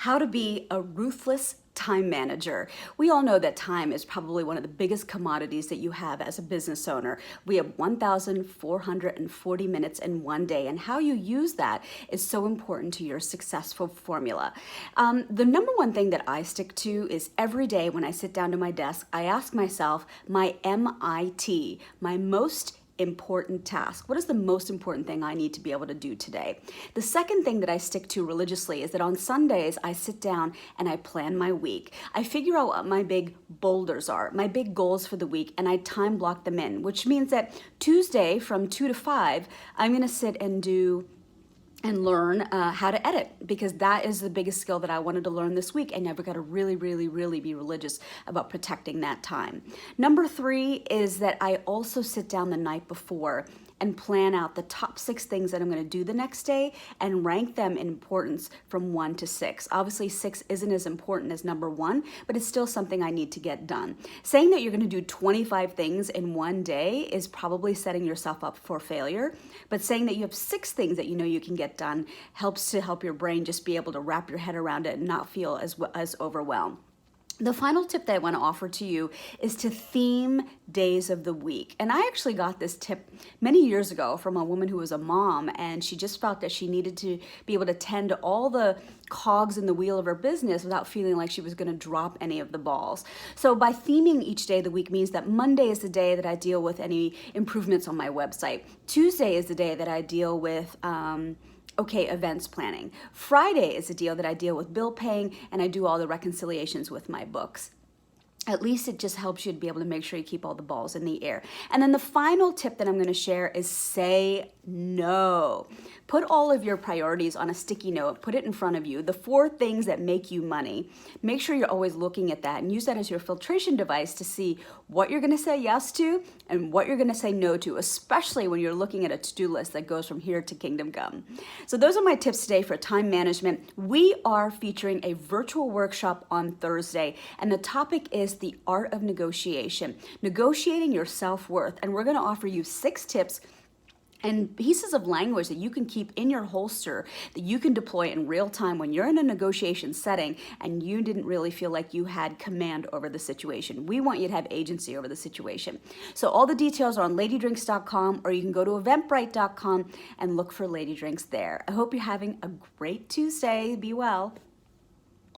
How to be a ruthless time manager. We all know that time is probably one of the biggest commodities that you have as a business owner. We have 1,440 minutes in one day, and how you use that is so important to your successful formula. The number one thing that I stick to is every day when I sit down to my desk, I ask myself my MIT, my most important task. What is the most important thing I need to be able to do today? The second thing that I stick to religiously is that on Sundays, I sit down and I plan my week. I figure out what my big boulders are, my big goals for the week, and I time block them in, which means that Tuesday from 2 to 5, I'm going to sit and do and learn how to edit, because that is the biggest skill that I wanted to learn this week, and I've got to really be religious about protecting that time. Number 3 is that I also sit down the night before and plan out the top 6 things that I'm going to do the next day and rank them in importance from 1 to 6. Obviously 6 isn't as important as number 1, but it's still something I need to get done. Saying that you're going to do 25 things in one day is probably setting yourself up for failure, but saying that you have 6 things that you know you can get done helps to help your brain just be able to wrap your head around it and not feel as overwhelmed. The final tip that I want to offer to you is to theme days of the week. And I actually got this tip many years ago from a woman who was a mom, and she just felt that she needed to be able to tend to all the cogs in the wheel of her business without feeling like she was going to drop any of the balls. So by theming each day of the week means that Monday is the day that I deal with any improvements on my website. Tuesday is the day that I deal with events planning. Friday is a deal that I deal with bill paying, and I do all the reconciliations with my books. At least it just helps you to be able to make sure you keep all the balls in the air. And then the final tip that I'm going to share is say no. Put all of your priorities on a sticky note, put it in front of you, the 4 things that make you money. Make sure you're always looking at that and use that as your filtration device to see what you're going to say yes to and what you're going to say no to, especially when you're looking at a to-do list that goes from here to kingdom come. So those are my tips today for time management. We are featuring a virtual workshop on Thursday, and the topic is the art of negotiation, negotiating your self-worth. And we're going to offer you 6 tips and pieces of language that you can keep in your holster that you can deploy in real time when you're in a negotiation setting and you didn't really feel like you had command over the situation. We want you to have agency over the situation. So all the details are on ladydrinks.com, or you can go to eventbrite.com and look for Lady Drinks there. I hope you're having a great Tuesday. Be well.